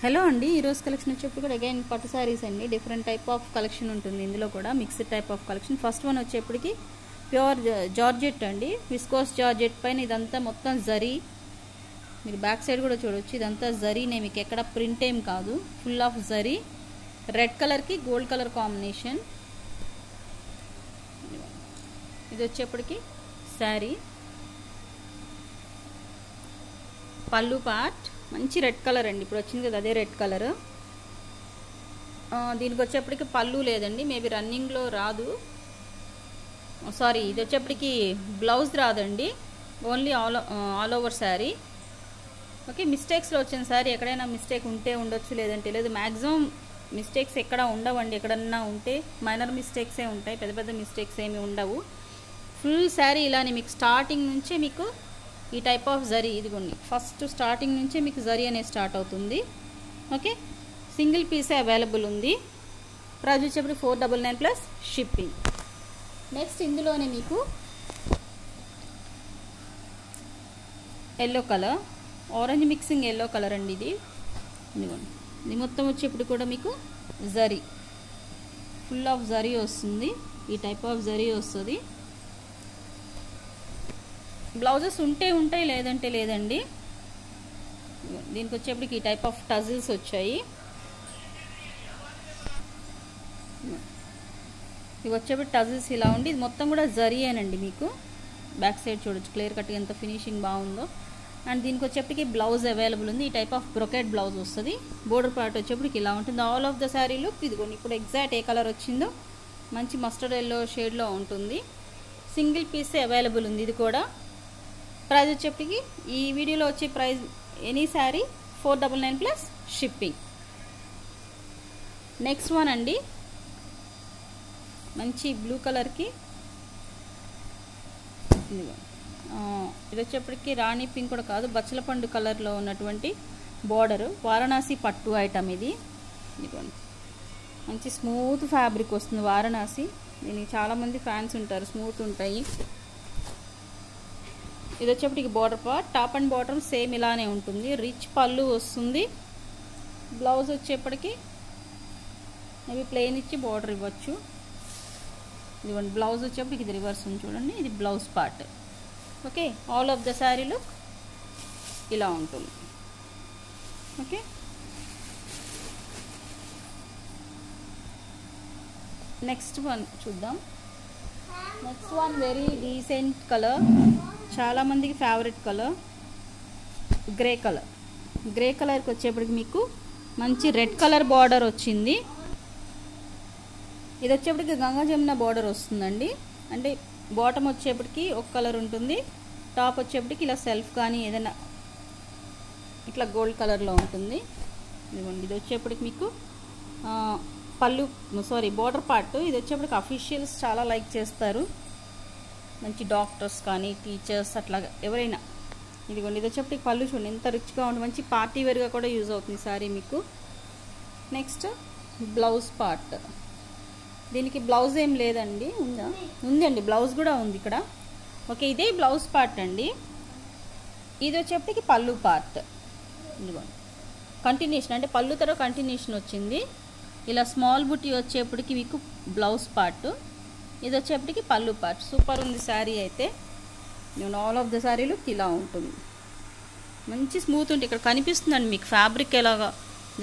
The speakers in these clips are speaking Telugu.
హలో అండి, ఈరోజు కలెక్షన్ వచ్చేప్పుడు కూడా అగైన్ పట్టు శారీస్ అండి. డిఫరెంట్ టైప్ ఆఫ్ కలెక్షన్ ఉంటుంది ఇందులో కూడా, mixed type of collection. First one వచ్చేప్పటికి ప్యూర్ జార్జెట్ అండి, విస్కోస్ జార్జెట్ పైన ఇదంతా మొత్తం జరీ. మీరు బ్యాక్ సైడ్ కూడా చూడొచ్చు, ఇదంతా జరీనే, మీకు ఎక్కడ ప్రింట్ ఏం కాదు, ఫుల్ ఆఫ్ జరీ. రెడ్ కలర్కి గోల్డ్ కలర్ కాంబినేషన్. ఇది వచ్చేప్పటికి శారీ పళ్ళు పార్ట్ మంచి రెడ్ కలర్ అండి, ఇప్పుడు వచ్చింది కదా అదే రెడ్ కలర్. దీనికి వచ్చేప్పటికి పళ్ళు లేదండి, మేబీ రన్నింగ్లో రాదు. సారీ, ఇది వచ్చేప్పటికి బ్లౌజ్ రాదండి, only all over sari. Okay, మిస్టేక్స్లో వచ్చిన శారీ, ఎక్కడైనా మిస్టేక్ ఉంటే ఉండొచ్చు, లేదంటే లేదు. మ్యాక్సిమం మిస్టేక్స్ ఎక్కడ ఉండవండి, ఎక్కడన్నా ఉంటే మైనర్ మిస్టేక్సే ఉంటాయి, పెద్ద పెద్ద మిస్టేక్స్ ఏమి ఉండవు. ఫుల్ శారీ ఇలానే మీకు స్టార్టింగ్ నుంచే మీకు ఈ టైప్ ఆఫ్ జరీ. ఇదిగోండి, ఫస్ట్ స్టార్టింగ్ నుంచే మీకు జరీ అనేది స్టార్ట్ అవుతుంది. ఓకే, సింగిల్ పీసే అవైలబుల్ ఉంది. ప్రైస్ వచ్చేప్పుడు 499 ప్లస్ షిప్పింగ్. నెక్స్ట్ ఇందులోనే మీకు yellow colour, orange mixing yellow colour అండి ఇది. ఇదిగోండి, ఇది మొత్తం వచ్చేప్పుడు కూడా మీకు జరీ, ఫుల్ ఆఫ్ జరీ వస్తుంది, ఈ టైప్ ఆఫ్ జరీ వస్తుంది. బ్లౌజెస్ ఉంటాయి, లేదంటే లేదండి. దీనికి వచ్చేప్పటికి ఈ టైప్ ఆఫ్ టజిల్స్ వచ్చాయి. ఇవి వచ్చేప్పటికి టజిల్స్ ఇలా ఉండి, ఇది మొత్తం కూడా జరీయేనండి. మీకు బ్యాక్ సైడ్ చూడొచ్చు క్లియర్ కట్గా ఎంత ఫినిషింగ్ బాగుందో. అండ్ దీనికి వచ్చేప్పటికి బ్లౌజ్ అవైలబుల్ ఉంది, ఈ టైప్ ఆఫ్ బ్రొకెట్ బ్లౌజ్ వస్తుంది. బోర్డర్ పార్ట్ వచ్చేప్పటికి ఇలా ఉంటుంది. All of the sari look ఇదిగోండి, ఇప్పుడు ఎగ్జాక్ట్ ఏ కలర్ వచ్చిందో మంచి మస్టర్డ్ ఎల్లో షేడ్లో ఉంటుంది. సింగిల్ పీసే అవైలబుల్ ఉంది ఇది కూడా. ప్రైస్ వచ్చేప్పటికి ఈ వీడియోలో వచ్చే price any sari 499 plus shipping. Next one అండి, మంచి బ్లూ కలర్కి ఇది వచ్చేప్పటికి రాణి పింక్ కూడా కాదు, బచ్చల పండు కలర్లో ఉన్నటువంటి బార్డరు, వారణాసి పట్టు ఐటమ్ ఇది. ఇదిగోండి, మంచి స్మూత్ ఫ్యాబ్రిక్ వస్తుంది వారణాసి. దీనికి చాలామంది ఫ్యాన్స్ ఉంటారు, స్మూత్ ఉంటాయి. ఇది వచ్చేప్పటికి border part, top and bottom same ఇలానే ఉంటుంది. రిచ్ పళ్ళు వస్తుంది. బ్లౌజ్ వచ్చేప్పటికి మేబీ ప్లెయిన్ ఇచ్చి బార్డర్ ఇవ్వచ్చు. ఇదిగోండి, బ్లౌజ్ వచ్చేప్పటికి ఇది రివర్స్ ఉంది చూడండి, ఇది blouse part. Okay, all of the sari look ఇలా ఉంటుంది. ఓకే, నెక్స్ట్ వన్ చూద్దాం. Next one very decent colour, చాలామందికి favourite colour, grey colour. Grey కలర్కి వచ్చేప్పటికి మీకు మంచి రెడ్ కలర్ బార్డర్ వచ్చింది. ఇది వచ్చేప్పటికి గంగా జమున బార్డర్ వస్తుందండి. అంటే బాటమ్ వచ్చేప్పటికి ఒక కలర్ ఉంటుంది, టాప్ వచ్చేప్పటికి ఇలా సెల్ఫ్ కానీ ఏదైనా ఇట్లా గోల్డ్ కలర్లో ఉంటుంది. ఇదిగోండి, ఇది వచ్చేప్పటికి మీకు పళ్ళు బార్డర్ పార్ట్. ఇది వచ్చేప్పటికి అఫీషియల్స్ చాలా లైక్ చేస్తారు, మంచి డాక్టర్స్ కానీ టీచర్స్ అట్లా ఎవరైనా. ఇదిగోండి, ఇది వచ్చేప్పటికి పళ్ళు చూడండి ఎంత రిచ్గా ఉంటుంది, మంచి పార్టీ వేర్గా కూడా యూజ్ అవుతుంది సారీ మీకు. నెక్స్ట్ బ్లౌజ్ పార్ట్, దీనికి బ్లౌజ్ ఏం లేదండి, ఉందండి బ్లౌజ్ కూడా ఉంది ఇక్కడ. ఓకే, ఇదే బ్లౌజ్ పార్ట్ అండి. ఇది వచ్చేప్పటికి పళ్ళు పార్ట్. ఇదిగోండి, కంటిన్యూషన్ అంటే పళ్ళు తర్వాత కంటిన్యూషన్ వచ్చింది. ఇలా స్మాల్ బుట్టి వచ్చేప్పటికి మీకు బ్లౌజ్ పార్ట్, ఇది వచ్చేప్పటికి పళ్ళు పార్ట్. సూపర్ ఉంది శారీ అయితే. నేను ఆల్ ఆఫ్ ద శారీలు ఇలా ఉంటుంది, మంచి స్మూత్ ఉంటుంది. ఇక్కడ కనిపిస్తుందండి మీకు ఫ్యాబ్రిక్ ఎలాగా,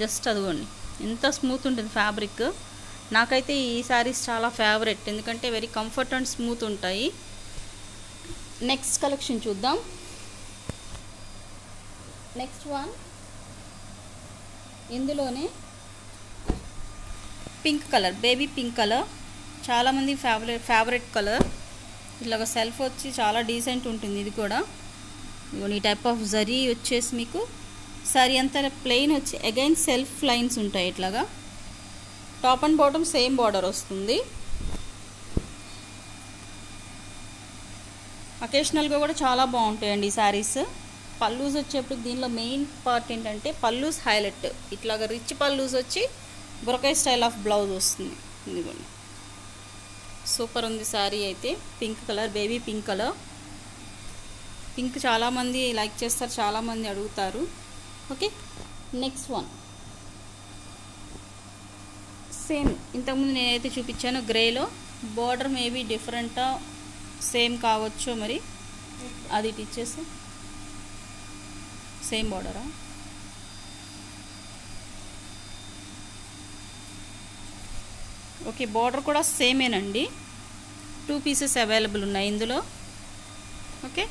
జస్ట్ అదిగోండి ఎంత స్మూత్ ఉంటుంది ఫ్యాబ్రిక్. నాకైతే ఈ శారీస్ చాలా ఫేవరెట్, ఎందుకంటే వెరీ కంఫర్ట్ అండ్ స్మూత్ ఉంటాయి. నెక్స్ట్ కలెక్షన్ చూద్దాం. నెక్స్ట్ వన్, ఇందులోనే pink colour, baby pink colour, చాలామంది ఫేవరెట్ కలర్. ఇలాగ సెల్ఫ్ వచ్చి చాలా డీసెంట్ ఉంటుంది ఇది కూడా. ఈ టైప్ ఆఫ్ జరీ వచ్చేసి మీకు సారీ అంతా ప్లెయిన్ వచ్చి అగైన్ సెల్ఫ్ లైన్స్ ఉంటాయి ఇట్లాగా. Top and bottom same border వస్తుంది. అకేషనల్గా కూడా చాలా బాగుంటాయండి ఈ శారీస్. పల్లూస్ వచ్చేప్పుడు దీనిలో మెయిన్ పార్ట్ ఏంటంటే పల్లూస్ హైలైట్, ఇట్లాగా రిచ్ పల్లూస్ వచ్చి బ్రొకే స్టైల్ ఆఫ్ బ్లౌజ్ వస్తుంది. ఇదిగోండి, సూపర్ ఉంది శారీ అయితే. Pink colour, baby pink colour. Pink చాలామంది లైక్ చేస్తారు, చాలామంది అడుగుతారు. ఓకే, నెక్స్ట్ వన్ సేమ్ ఇంతకుముందు నేనైతే చూపించాను గ్రేలో, బార్డర్ మేబీ డిఫరెంటా సేమ్ కావచ్చు, మరి అది ఇచ్చేసి సేమ్ బార్డరా? ఓకే, బార్డర్ కూడా సేమేనండి. 2 పీసెస్ అవైలబుల్ ఉన్నాయి ఇందులో. ఓకే,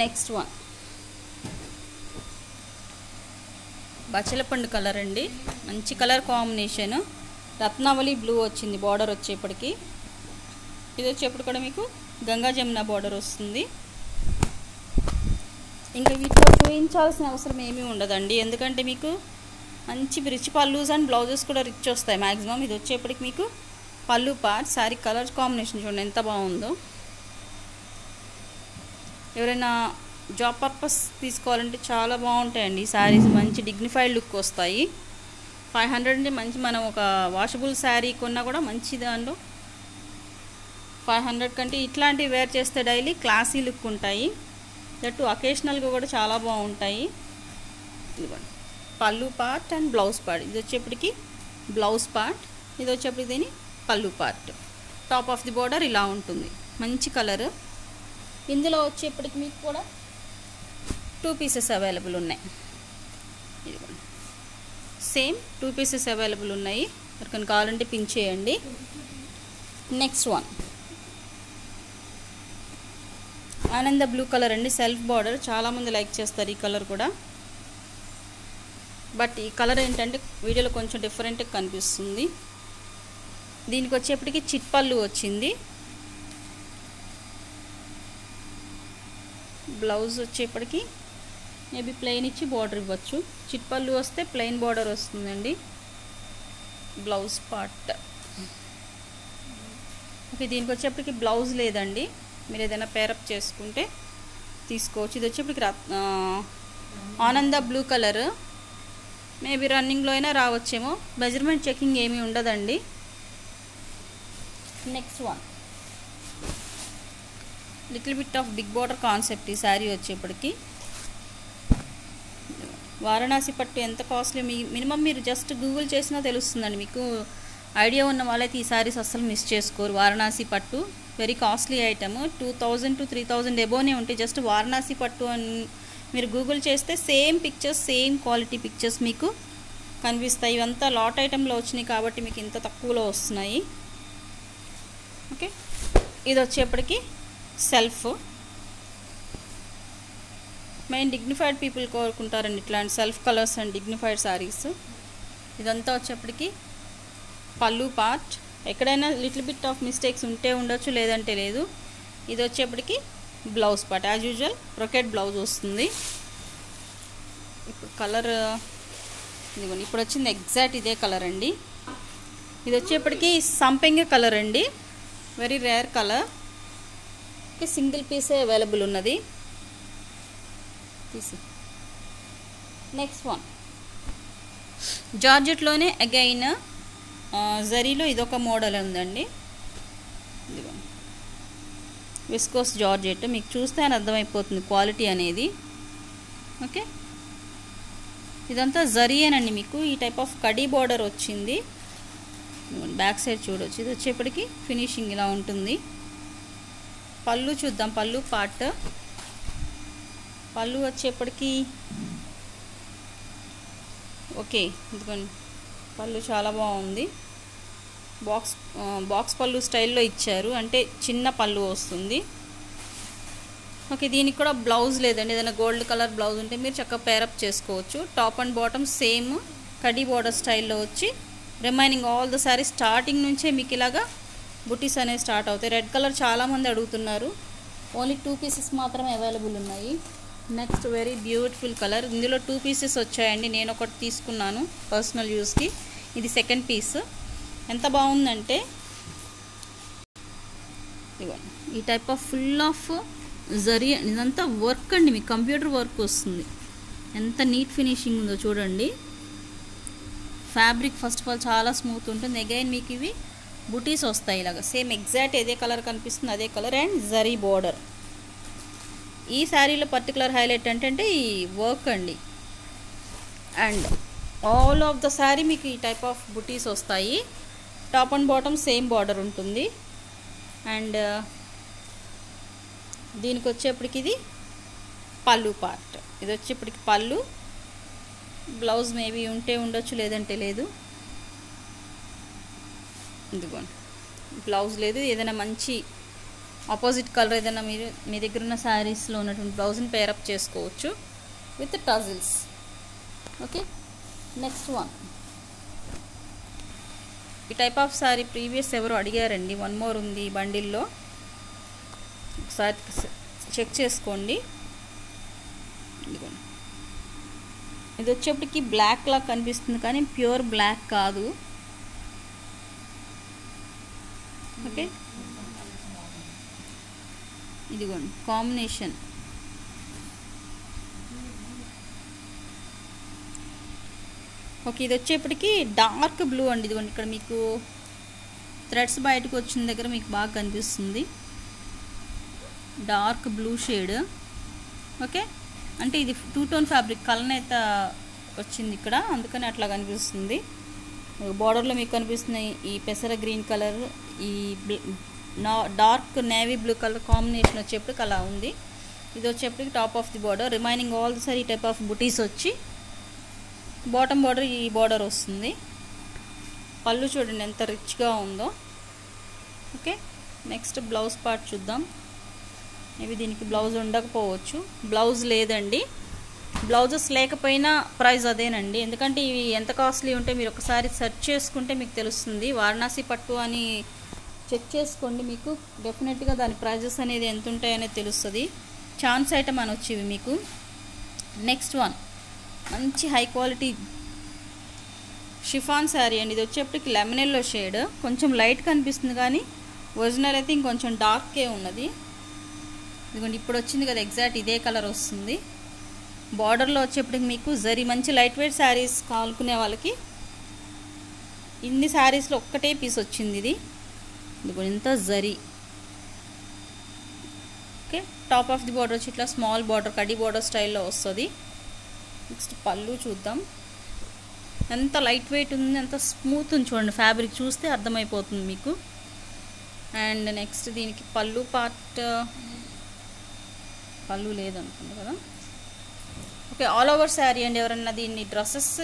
నెక్స్ట్ వన్ బచ్చలపండు కలర్ అండి. మంచి కలర్ కాంబినేషన్. రత్నావళి బ్లూ వచ్చింది బార్డర్ వచ్చేప్పటికి. ఇది వచ్చేప్పుడు కూడా మీకు గంగా జమున బార్డర్ వస్తుంది. ఇంకా వీటిలో చూపించాల్సిన అవసరం ఏమీ ఉండదండి, ఎందుకంటే మీకు మంచి రిచ్ పల్లూస్ అండ్ బ్లౌజెస్ కూడా రిచ్ వస్తాయి మ్యాక్సిమం. ఇది వచ్చేప్పటికి మీకు పళ్ళు పార్ట్. శారీ కలర్ కాంబినేషన్ చూడండి ఎంత బాగుందో. ఎవరైనా జాబ్ పర్పస్ తీసుకోవాలంటే చాలా బాగుంటాయండి ఈ శారీస్. మంచి డిగ్నిఫైడ్ లుక్ వస్తాయి. 500 అంటే మంచి, మనం ఒక వాషబుల్ శారీ కొన్నా కూడా మంచి దానిలో 500 కంటే ఇట్లాంటివి వేర్ చేస్తే డైలీ క్లాసీ లుక్ ఉంటాయి. దట్టు అకేషనల్గా కూడా చాలా బాగుంటాయి. ఇదిగోండి పళ్ళు పార్ట్ అండ్ బ్లౌజ్ పార్ట్. ఇది వచ్చేప్పటికి బ్లౌజ్ పార్ట్, ఇది వచ్చేప్పటికి దీని పళ్ళు part. Top of the border ఇలా ఉంటుంది. మంచి కలర్. ఇందులో వచ్చేప్పటికి మీకు కూడా 2 పీసెస్ అవైలబుల్ ఉన్నాయి. ఇదిగోండి సేమ్ 2 పీసెస్ అవైలబుల్ ఉన్నాయి. ఎవరికైనా కావాలంటే పిన్ చేయండి. నెక్స్ట్ వన్ ఆనంద బ్లూ కలర్ అండి. సెల్ఫ్ బార్డర్, చాలామంది లైక్ చేస్తారు ఈ కలర్ కూడా. బట్ ఈ కలర్ ఏంటంటే వీడియోలో కొంచెం డిఫరెంట్గా కనిపిస్తుంది. దీనికి వచ్చేప్పటికి చిట్ పళ్ళు వచ్చింది. బ్లౌజ్ వచ్చేప్పటికి మేబీ ప్లెయిన్ ఇచ్చి బార్డర్ ఇవ్వచ్చు. చిట్ పళ్ళు వస్తే ప్లెయిన్ బార్డర్ వస్తుందండి. Blouse part. ఓకే, దీనికి వచ్చేప్పటికి బ్లౌజ్ లేదండి, మీరు ఏదైనా పేరప్ చేసుకుంటే తీసుకోవచ్చు. ఇది వచ్చేప్పటికి ఆనంద బ్లూ కలర్. మేబీ రన్నింగ్లో అయినా రావచ్చేమో. మెజర్మెంట్ చెకింగ్ ఏమీ ఉండదండి. Next one little bit of big border concept. ఈ శారీ వచ్చేప్పటికి వారణాసి పట్టు ఎంత కాస్ట్లీ, మినిమం మీరు జస్ట్ గూగుల్ చేసినా తెలుస్తుందండి మీకు. ఐడియా ఉన్న వాళ్ళైతే ఈ శారీస్ అస్సలు మిస్ చేసుకోరు. వారణాసి పట్టు వెరీ కాస్ట్లీ ఐటమ్. 2000 to 3000 ఎబోనే ఉంటాయి. జస్ట్ వారణాసి పట్టు అని మీరు గూగుల్ చేస్తే same pictures, same quality pictures మీకు కనిపిస్తాయి. ఇవంతా లాట్ ఐటెంలో వచ్చినాయి కాబట్టి మీకు ఇంత తక్కువలో వస్తున్నాయి. ఓకే, ఇది వచ్చేప్పటికి సెల్ఫ్. మెయిన్ డిగ్నిఫైడ్ పీపుల్ కోరుకుంటారండి ఇట్లాంటి self colours and dignified saris. ఇదంతా వచ్చేప్పటికి పళ్ళు పార్ట్. ఎక్కడైనా లిటిల్ బిట్ ఆఫ్ మిస్టేక్స్ ఉంటే ఉండొచ్చు, లేదంటే లేదు. ఇది వచ్చేప్పటికి blouse part. As usual brocade blouse వస్తుంది. ఇప్పుడు కలర్ ఇదిగోండి, ఇప్పుడు వచ్చింది ఎగ్జాక్ట్ ఇదే కలర్ అండి. ఇది వచ్చేప్పటికి సంపెంగ కలర్ అండి, వెరీ రేర్ కలర్. సింగిల్ పీసే అవైలబుల్ ఉన్నది. తీసి నెక్స్ట్ వన్ జార్జెట్లోనే అగైన్ జరీలో ఇదొక మోడల్ ఉందండి. ఇదిగోండి విస్కోస్ జార్జెట్. మీకు చూస్తే అని అర్థమైపోతుంది క్వాలిటీ అనేది. ఓకే, ఇదంతా జరీయేనండి. మీకు ఈ టైప్ ఆఫ్ కడీ బార్డర్ వచ్చింది. బ్యాక్ సైడ్ చూడవచ్చు. ఇది వచ్చేప్పటికి ఫినిషింగ్ ఇలా ఉంటుంది. పళ్ళు చూద్దాం. పళ్ళు పార్ట్. పళ్ళు వచ్చేప్పటికి ఓకే, ఇదిగోండి పళ్ళు చాలా బాగుంది. బాక్స్ పళ్ళు స్టైల్లో ఇచ్చారు, అంటే చిన్న పళ్ళు వస్తుంది. ఓకే, దీనికి కూడా బ్లౌజ్ లేదండి. ఏదైనా గోల్డ్ కలర్ బ్లౌజ్ ఉంటే మీరు చక్కగా పేరప్ చేసుకోవచ్చు. Top and bottom same khadi border స్టైల్లో వచ్చి remaining all the sari starting నుంచే మీకు ఇలాగా బుటీస్ అనేవి స్టార్ట్ అవుతాయి. రెడ్ కలర్ చాలామంది అడుగుతున్నారు. ఓన్లీ 2 పీసెస్ మాత్రమే అవైలబుల్ ఉన్నాయి. Next very beautiful colour. ఇందులో 2 పీసెస్ వచ్చాయండి. నేను ఒకటి తీసుకున్నాను పర్సనల్ యూస్కి. ఇది సెకండ్ పీస్. ఎంత బాగుందంటే ఇవ్వండి, ఈ type of full of zari. ఇదంతా వర్క్ అండి, మీకు కంప్యూటర్ వర్క్ వస్తుంది. ఎంత నీట్ ఫినిషింగ్ ఉందో చూడండి. ఫ్యాబ్రిక్ ఫస్ట్ ఆఫ్ ఆల్ చాలా స్మూత్ ఉంటుంది. అగైన్ మీకు ఇవి బుటీస్ వస్తాయి ఇలాగా. సేమ్ ఎగ్జాక్ట్ ఏదే కలర్ కనిపిస్తుంది అదే కలర్ అండ్ జరీ బార్డర్. ఈ శారీలో పర్టికులర్ హైలైట్ ఏంటంటే ఈ వర్క్ అండి. And all of the sari మీకు ఈ టైప్ ఆఫ్ బుటీస్ వస్తాయి. Top and bottom same border ఉంటుంది. అండ్ దీనికి వచ్చేప్పటికి ఇది పళ్ళు పార్ట్. ఇది వచ్చేప్పటికి పళ్ళు. బ్లౌజ్ మేబీ ఉంటే ఉండొచ్చు, లేదంటే లేదు. ఇదిగోండి, బ్లౌజ్ లేదు. ఏదైనా మంచి ఆపోజిట్ కలర్ ఏదైనా మీరు మీ దగ్గర ఉన్న శారీస్లో ఉన్నటువంటి బ్లౌజ్ని పేరప్ చేసుకోవచ్చు with tassels. Okay, next one. ఈ టైప్ ఆఫ్ శారీ ప్రీవియస్ ఎవరు అడిగారండి. వన్ మోర్ ఉంది బండిల్లో, ఒకసారి చెక్ చేసుకోండి. ఇదిగోండి, ఇది వచ్చేప్పటికి బ్లాక్ లా కనిపిస్తుంది కానీ ప్యూర్ బ్లాక్ కాదు. ఓకే, ఇదిగోండి కాంబినేషన్. ఓకే, ఇది వచ్చేప్పటికి డార్క్ బ్లూ అండి. ఇదిగోండి ఇక్కడ మీకు థ్రెడ్స్ బయటకు వచ్చిన దగ్గర మీకు బాగా కనిపిస్తుంది. Dark blue shade. ఓకే, అంటే ఇది 2 టోన్ ఫ్యాబ్రిక్ కలనేత వచ్చింది ఇక్కడ, అందుకని అట్లా కనిపిస్తుంది. బార్డర్లో మీకు కనిపిస్తున్న ఈ పెసర గ్రీన్ కలర్, ఈ dark navy blue colour combination వచ్చేప్పటికి అలా ఉంది. ఇది వచ్చేప్పటికి top of the border. Remaining all the sorry ఈ టైప్ ఆఫ్ బుటీస్ వచ్చి బాటమ్ బార్డర్ ఈ బార్డర్ వస్తుంది. పళ్ళు చూడండి ఎంత రిచ్గా ఉందో. ఓకే, నెక్స్ట్ బ్లౌజ్ పార్ట్ చూద్దాం. ఇవి దీనికి బ్లౌజ్ ఉండకపోవచ్చు. బ్లౌజ్ లేదండి. బ్లౌజెస్ లేకపోయినా ప్రైస్ అదేనండి. ఎందుకంటే ఇవి ఎంత కాస్ట్లీ ఉంటే మీరు ఒకసారి సెర్చ్ చేసుకుంటే మీకు తెలుస్తుంది. వారణాసి పట్టు అని చెక్ చేసుకోండి, మీకు డెఫినెట్గా దాని ప్రైజెస్ అనేది ఎంత ఉంటాయనేది తెలుస్తుంది. ఛాన్స్ ఐటమ్ అని వచ్చేవి మీకు. నెక్స్ట్ వన్, మంచి హై క్వాలిటీ షిఫాన్ శారీ అండి. ఇది వచ్చేప్పటికి లెమన్ ఎల్లో షేడ్, కొంచెం లైట్ కనిపిస్తుంది కానీ ఒరిజినల్ అయితే ఇంకొంచెం డార్కే ఉన్నది. ఇదిగోండి ఇప్పుడు వచ్చింది కదా, ఎగ్జాక్ట్ ఇదే కలర్ వస్తుంది. బార్డర్లో వచ్చేప్పటికి మీకు జరీ, మంచి లైట్ వెయిట్ శారీస్ కావాలనుకునే వాళ్ళకి ఇన్ని శారీస్లో ఒక్కటే పీస్ వచ్చింది ఇది. ఇదిగోండి ఇంత zari. Okay, top of the border వచ్చి ఇట్లా స్మాల్ బార్డర్, కడ్డీ బార్డర్ స్టైల్లో వస్తుంది. నెక్స్ట్ పళ్ళు చూద్దాం. ఎంత లైట్ వెయిట్ ఉంది, ఎంత స్మూత్ ఉంది చూడండి. ఫ్యాబ్రిక్ చూస్తే అర్థమైపోతుంది మీకు. అండ్ నెక్స్ట్ దీనికి పళ్ళు పార్ట్, పళ్ళు లేదనుకుంటా కదా. ఓకే, ఆల్ ఓవర్ శారీ అండి. ఎవరన్నా దీన్ని డ్రెస్సెస్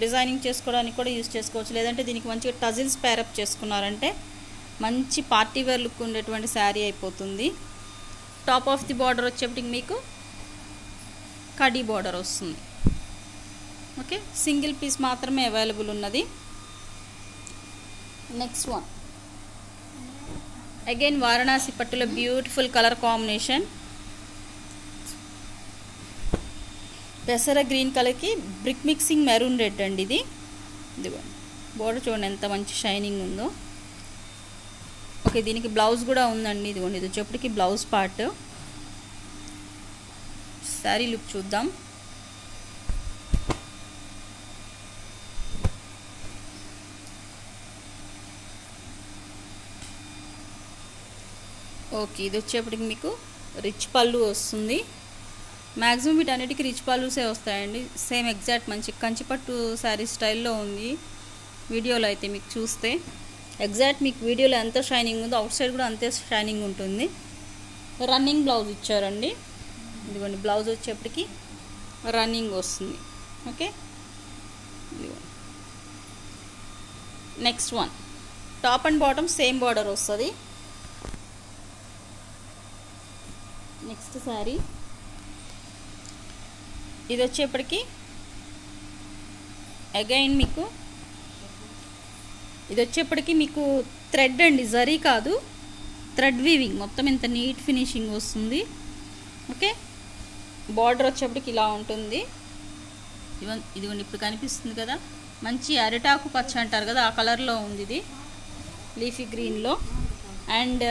డిజైనింగ్ చేసుకోవడానికి కూడా యూజ్ చేసుకోవచ్చు, లేదంటే దీనికి మంచిగా టజిల్స్ పేరప్ చేసుకున్నారంటే మంచి పార్టీ వేర్ లుక్ ఉండేటువంటి శారీ అయిపోతుంది. టాప్ ఆఫ్ ది బార్డర్ వచ్చేప్పటికి మీకు కడీ బార్డర్ వస్తుంది. ఓకే, సింగిల్ పీస్ మాత్రమే అవైలబుల్ ఉన్నది. నెక్స్ట్ వన్, అగైన్ వారణాసి పట్టులో బ్యూటిఫుల్ కలర్ కాంబినేషన్. పెసర గ్రీన్ కలర్కి బ్రిక్ మిక్సింగ్ మెరూన్ రెడ్ అండి ఇది. ఇదిగోండి బోర్డర్ చూడండి ఎంత మంచి షైనింగ్ ఉందో. ఓకే, దీనికి బ్లౌజ్ కూడా ఉందండి. ఇదిగోండి ఇది వచ్చేప్పటికి బ్లౌజ్ పార్ట్. శారీ లుక్ చూద్దాం. ఓకే, ఇది వచ్చేప్పటికి మీకు రిచ్ పళ్ళు వస్తుంది. మ్యాక్సిమం వీటన్నిటికీ రిచ్ పళ్ళుసే వస్తాయండి. సేమ్ ఎగ్జాక్ట్ మంచి కంచిపట్టు శారీ స్టైల్లో ఉంది వీడియోలో అయితే. మీకు చూస్తే ఎగ్జాక్ట్ మీకు వీడియోలో ఎంత షైనింగ్ ఉందో అవుట్ సైడ్ కూడా అంతే షైనింగ్ ఉంటుంది. రన్నింగ్ బ్లౌజ్ ఇచ్చారండి. ఇదిగోండి బ్లౌజ్ వచ్చేప్పటికి రన్నింగ్ వస్తుంది. Okay, next one, top and bottom same border వస్తుంది. నెక్స్ట్ శారీ ఇది వచ్చేప్పటికి అగైన్ మీకు ఇది వచ్చేప్పటికి మీకు థ్రెడ్ అండి, జరీ కాదు, థ్రెడ్ వీవింగ్. మొత్తం ఇంత నీట్ ఫినిషింగ్ వస్తుంది. ఓకే, బార్డర్ వచ్చేప్పటికి ఇలా ఉంటుంది. ఇదిగోండి ఇప్పుడు కనిపిస్తుంది కదా, మంచి అరిటాకు పచ్చ అంటారు కదా, ఆ కలర్లో ఉంది ఇది, లీఫీ గ్రీన్లో. అండ్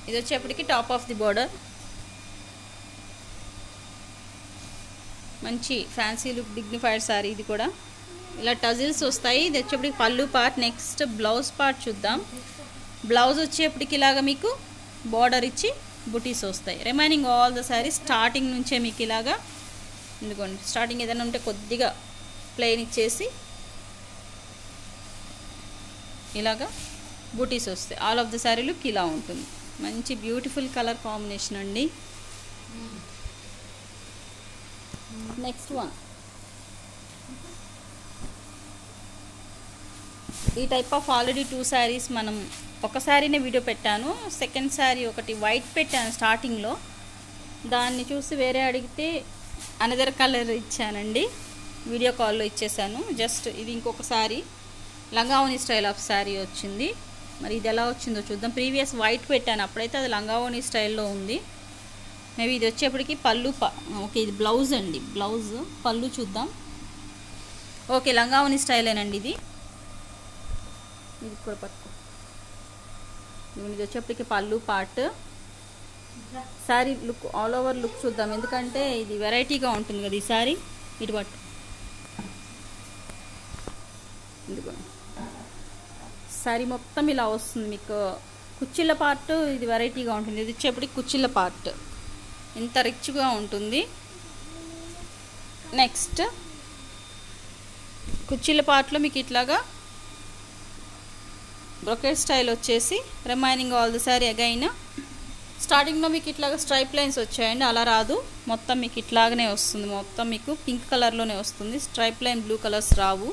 ఇది వచ్చేప్పటికి టాప్ ఆఫ్ ది బార్డర్. మంచి ఫ్యాన్సీ లుక్ డిగ్నిఫైడ్ శారీ ఇది కూడా. ఇలా టజిల్స్ వస్తాయి. ఇది వచ్చేప్పటికి పళ్ళు పార్ట్. నెక్స్ట్ బ్లౌజ్ పార్ట్ చూద్దాం. బ్లౌజ్ వచ్చేప్పటికి ఇలాగా మీకు బార్డర్ ఇచ్చి బుటీస్ వస్తాయి. Remaining all the sari starting నుంచే మీకు ఇలాగా, ఎందుకోండి స్టార్టింగ్ ఏదైనా ఉంటే కొద్దిగా ప్లెయిన్ ఇచ్చేసి ఇలాగా బూటీస్ వస్తాయి. All of the sari look ఇలా ఉంటుంది. మంచి బ్యూటిఫుల్ కలర్ కాంబినేషన్ అండి. నెక్స్ట్ వన్ ఈ టైప్ ఆఫ్ ఆల్రెడీ 2 శారీస్ మనం ఒక శారీనే వీడియో పెట్టాను. సెకండ్ శారీ ఒకటి వైట్ పెట్టాను స్టార్టింగ్లో, దాన్ని చూసి వేరే అడిగితే అనదర్ కలర్ ఇచ్చానండి, వీడియో కాల్లో ఇచ్చేసాను. జస్ట్ ఇది ఇంకొక శారీ లంగావోని స్టైల్ ఆఫ్ శారీ వచ్చింది. మరి ఇది ఎలా వచ్చిందో చూద్దాం. ప్రీవియస్ వైట్ పెట్టాను, అప్పుడైతే అది లంగావోని స్టైల్లో ఉంది. మేబీ ఇది వచ్చేప్పటికి పళ్ళు ఓకే ఇది బ్లౌజ్ అండి, బ్లౌజ్ పళ్ళు చూద్దాం. ఓకే లంగావోని స్టైలేనండి ఇది. ఇది కూడా పట్టుకో. ఇది వచ్చేప్పటికి పళ్ళు part. Sari look all over look చూద్దాం, ఎందుకంటే ఇది వెరైటీగా ఉంటుంది కదా ఈ శారీ. ఇటు పట్టు. ఇదిగో శారీ మొత్తం ఇలా వస్తుంది మీకు. కుచ్చిళ్ళ పార్ట్ ఇది వెరైటీగా ఉంటుంది. ఇది వచ్చేప్పటికి కుచ్చిళ్ళ పార్ట్ ఎంత రిచ్గా ఉంటుంది. నెక్స్ట్ కుచ్చిళ్ళ పార్ట్లో మీకు ఇట్లాగా బ్రొకెట్ స్టైల్ వచ్చేసి remaining all the sari again స్టార్టింగ్లో మీకు ఇట్లాగా స్ట్రైప్ లైన్స్ వచ్చాయండి, అలా రాదు. మొత్తం మీకు ఇట్లాగనే వస్తుంది. మొత్తం మీకు పింక్ కలర్లోనే వస్తుంది, స్ట్రైప్ లైన్ బ్లూ కలర్స్ రావు.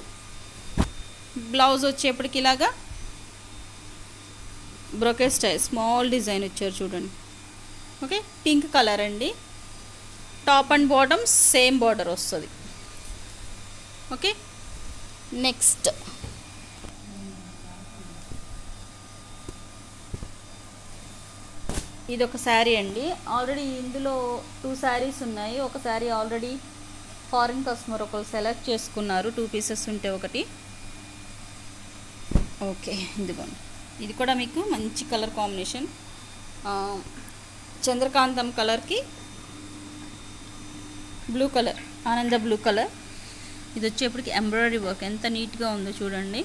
బ్లౌజ్ వచ్చేప్పటికి ఇలాగా బ్రొకెట్ స్టైల్ స్మాల్ డిజైన్ వచ్చారు చూడండి. ఓకే పింక్ కలర్ అండి. Top and bottom same border వస్తుంది. ఓకే నెక్స్ట్ ఇది ఒక శారీ అండి. ఆల్రెడీ ఇందులో 2 శారీస్ ఉన్నాయి. ఒక శారీ ఆల్రెడీ ఫారిన్ కస్టమర్ ఒకరు సెలెక్ట్ చేసుకున్నారు, 2 పీసెస్ ఉంటే ఒకటి. ఓకే ఇదిగోండి, ఇది కూడా మీకు మంచి కలర్ కాంబినేషన్, చంద్రకాంతం కలర్కి బ్లూ కలర్, ఆనంద బ్లూ కలర్. ఇది వచ్చేప్పటికి ఎంబ్రాయిడరీ వర్క్ ఎంత నీట్గా ఉందో చూడండి.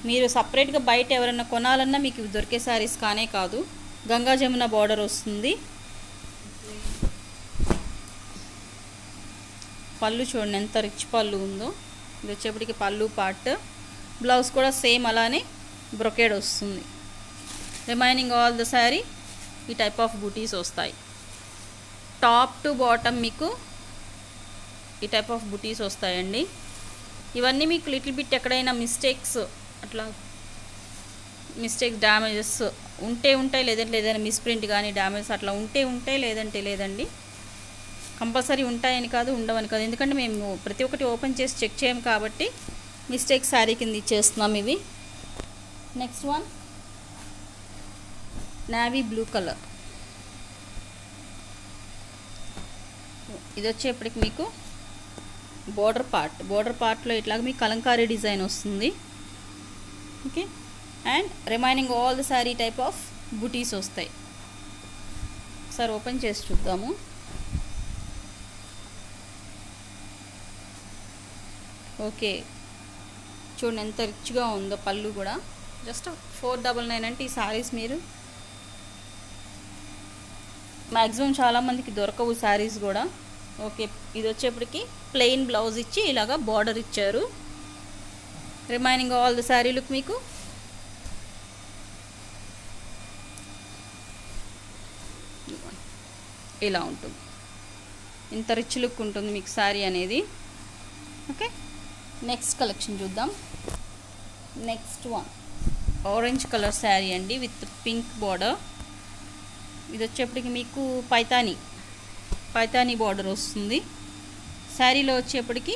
మీరు సపరేట్గా బయట ఎవరైనా కొనాలన్నా మీకు ఇవి దొరికే శారీస్ కానే కాదు. గంగా జమున బార్డర్ వస్తుంది. పళ్ళు చూడండి ఎంత రిచ్ పళ్ళు ఉందో. ఇది వచ్చేప్పటికి పళ్ళు పార్ట్. బ్లౌజ్ కూడా సేమ్ అలానే బ్రొకేడ్ వస్తుంది. రిమైనింగ్ ఆల్ ద శారీ ఈ టైప్ ఆఫ్ బూటీస్ వస్తాయి. టాప్ టు బాటమ్ మీకు ఈ టైప్ ఆఫ్ బూటీస్ వస్తాయండి. ఇవన్నీ మీకు లిటిల్ బిట్ ఎక్కడైనా మిస్టేక్స్ అట్లా మిస్టేక్స్ డ్యామేజెస్ ఉంటాయి, లేదంటే ఏదైనా మిస్ప్రింట్ కానీ డ్యామేజెస్ అట్లా ఉంటాయి, లేదంటే లేదండి. కంపల్సరీ ఉంటాయని కాదు, ఉండవని కాదు, ఎందుకంటే మేము ప్రతి ఒక్కటి ఓపెన్ చేసి చెక్ చేయం కాబట్టి మిస్టేక్ శారీ కింద ఇచ్చేస్తున్నాం ఇవి. Next one navy blue colour. ఇది వచ్చేప్పటికి మీకు బోర్డర్ పార్ట్లో ఇట్లాగ మీకు కలంకారీ డిజైన్ వస్తుంది. Okay and remaining all the sari type of బూటీస్ వస్తాయి. ఒకసారి ఓపెన్ చేసి చూద్దాము. ఓకే చూడండి ఎంత రిచ్గా ఉందో పళ్ళు కూడా. జస్ట్ 499 అంటే ఈ శారీస్ మీరు మ్యాక్సిమం చాలామందికి దొరకవు శారీస్ కూడా. ఓకే ఇది వచ్చేప్పటికి ప్లెయిన్ బ్లౌజ్ ఇచ్చి ఇలాగా బార్డర్ ఇచ్చారు. Remaining all the sari look మీకు ఇలా ఉంటుంది. ఇంత రిచ్ లుక్ ఉంటుంది మీకు శారీ అనేది. ఓకే నెక్స్ట్ కలెక్షన్ చూద్దాం. Next one orange colour sari అండి విత్ పింక్ బార్డర్. ఇది వచ్చేప్పటికి మీకు పైతానీ బార్డర్ వస్తుంది. శారీలో వచ్చేప్పటికి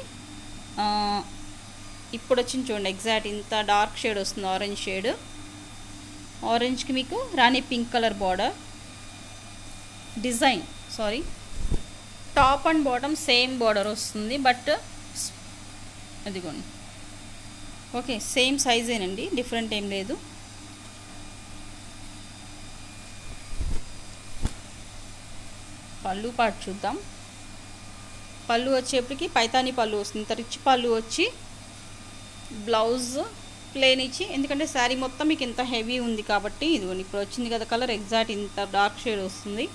ఇప్పుడు వచ్చింది చూడండి ఎగ్జాక్ట్ ఇంత డార్క్ షేడ్ వస్తుంది, ఆరెంజ్ షేడ్. ఆరెంజ్కి మీకు rani pink colour border design. Top and bottom same border వస్తుంది, బట్ అదిగోండి ఓకే సేమ్ సైజేనండి, డిఫరెంట్ ఏం లేదు. పళ్ళు పార్ట్ చూద్దాం. పళ్ళు వచ్చేప్పటికి పైతానీ పళ్ళు వస్తుంది. ఇంత రిచ్ పళ్ళు వచ్చి బ్లౌజ్ ప్లెయిన్ ఇచ్చి, ఎందుకంటే శారీ మొత్తం మీకు ఇంత హెవీ ఉంది కాబట్టి ఇదిగోండి ఇప్పుడు వచ్చింది కదా కలర్ ఎగ్జాక్ట్ ఇంత డార్క్ షేడ్ వస్తుంది.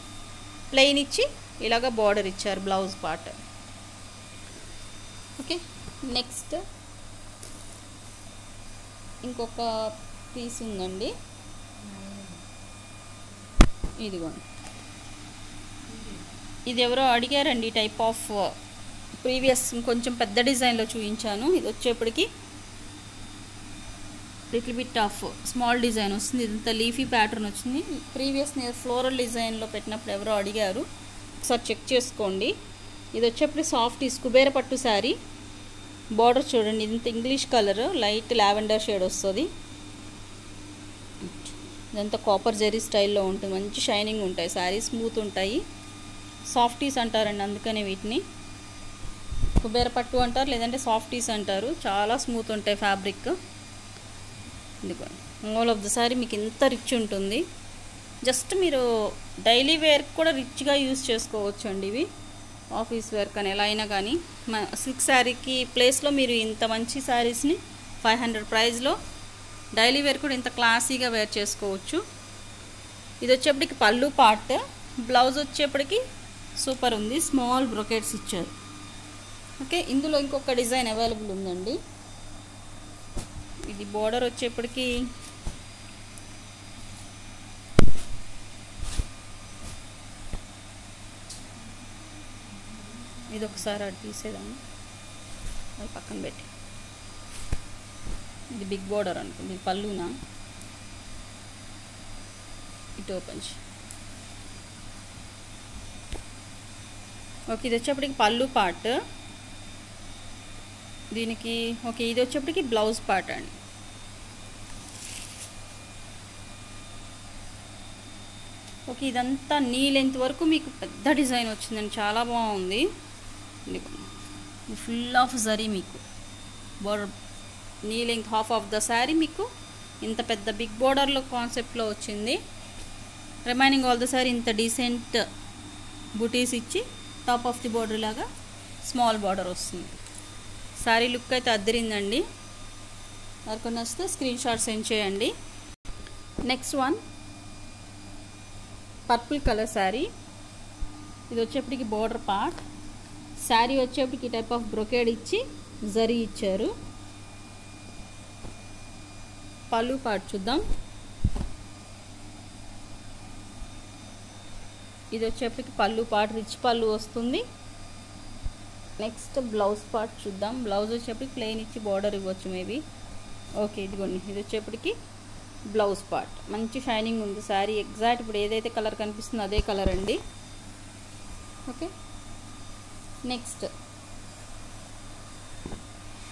ప్లెయిన్ ఇచ్చి ఇలాగ బార్డర్ ఇచ్చారు బ్లౌజ్ పార్ట్. ఓకే నెక్స్ట్ ఇంకొక పీస్ ఉందండి, ఇదిగోండి. ఇది ఎవరో అడిగారండి, టైప్ ఆఫ్ ప్రీవియస్ కొంచెం పెద్ద డిజైన్లో చూపించాను. ఇది వచ్చేప్పటికి little bit of small design వస్తుంది. ఇదంతా లీఫీ ప్యాటర్న్ వచ్చింది. ప్రీవియస్ నేను ఫ్లోరల్ డిజైన్లో పెట్టినప్పుడు ఎవరో అడిగారు, ఒకసారి చెక్ చేసుకోండి. ఇది వచ్చేప్పుడు సాఫ్ట్ కుబేర పట్టు శారీ. బార్డర్ చూడండి, ఇంత English colour light lavender shade వస్తుంది. ఇదంతా కాపర్ జెరీ స్టైల్లో ఉంటుంది. మంచి షైనింగ్ ఉంటాయి శారీ, స్మూత్ ఉంటాయి. సాఫ్టీస్ అంటారండి, అందుకనే వీటిని కుబేర పట్టు అంటారు, లేదంటే సాఫ్టీస్ అంటారు. చాలా స్మూత్ ఉంటాయి ఫ్యాబ్రిక్. ఇదిగోండి, ఆల్ ఆఫ్ ద శారీ మీకు ఇంత రిచ్ ఉంటుంది. జస్ట్ మీరు డైలీ వేర్కి కూడా రిచ్గా యూజ్ చేసుకోవచ్చు అండి. ఇవి ఆఫీస్ వేర్ కానీ ఎలా అయినా కానీ, సిల్క్ శారీకి ప్లేస్లో మీరు ఇంత మంచి శారీస్ని 500 ప్రైస్లో డైలీ వేర్ కూడా ఇంత క్లాసీగా వేర్ చేసుకోవచ్చు. ఇది వచ్చేప్పటికి పళ్ళు పార్ట్. బ్లౌజ్ వచ్చేప్పటికి సూపర్ ఉంది, స్మాల్ బ్రొకెట్స్ ఇచ్చారు. ఓకే, ఇందులో ఇంకొక డిజైన్ అవైలబుల్ ఉందండి. ఇది బోర్డర్ వచ్చేప్పటికి ఇది ఒకసారి అటు తీసేదాన్ని, అది పక్కన పెట్టి. ఇది బిగ్ బోర్డర్ అనుకుంది, పళ్ళునా ఇటు ఓపెన్. ఓకే, ఇది వచ్చేప్పటికి పళ్ళు పార్ట్. దీనికి ఓకే, ఇది వచ్చేప్పటికి బ్లౌజ్ పార్ట్ అండి. ఓకే, ఇదంతా నీ లెంత్ వరకు మీకు పెద్ద డిజైన్ వచ్చిందండి, చాలా బాగుంది. ఫుల్ ఆఫ్ జరీ మీకు బోర్డర్, నీ length half of the sari మీకు ఇంత పెద్ద బిగ్ బోర్డర్లో కాన్సెప్ట్లో వచ్చింది. రిమైనింగ్ ఆల్ ద శారీ ఇంత డీసెంట్ బుటీస్ ఇచ్చి టాప్ ఆఫ్ ది బోర్డర్ లాగా స్మాల్ బార్డర్ వస్తుంది. శారీ లుక్ అయితే అద్దరిందండి. ఎవరికైనా వస్తే స్క్రీన్ షాట్ సెండ్ చేయండి. Next one purple colour sari. ఇది వచ్చేప్పటికి బోర్డర్ పార్ట్. శారీ వచ్చేప్పటికి టైప్ ఆఫ్ బ్రొకేడ్ ఇచ్చి జరీ ఇచ్చారు. పళ్ళు పార్ట్ చూద్దాం. ఇది వచ్చేప్పటికి పళ్ళు పార్ట్, రిచ్ పళ్ళు వస్తుంది. నెక్స్ట్ బ్లౌజ్ పార్ట్ చూద్దాం. బ్లౌజ్ వచ్చేప్పటికి ప్లెయిన్ ఇచ్చి బార్డర్ ఇవ్వచ్చు మేబీ. ఓకే, ఇదిగోండి, ఇది వచ్చేప్పటికి బ్లౌజ్ పార్ట్. మంచి షైనింగ్ ఉంది శారీ. ఎగ్జాక్ట్ ఇప్పుడు ఏదైతే కలర్ కనిపిస్తుందో అదే కలర్ అండి. Okay, next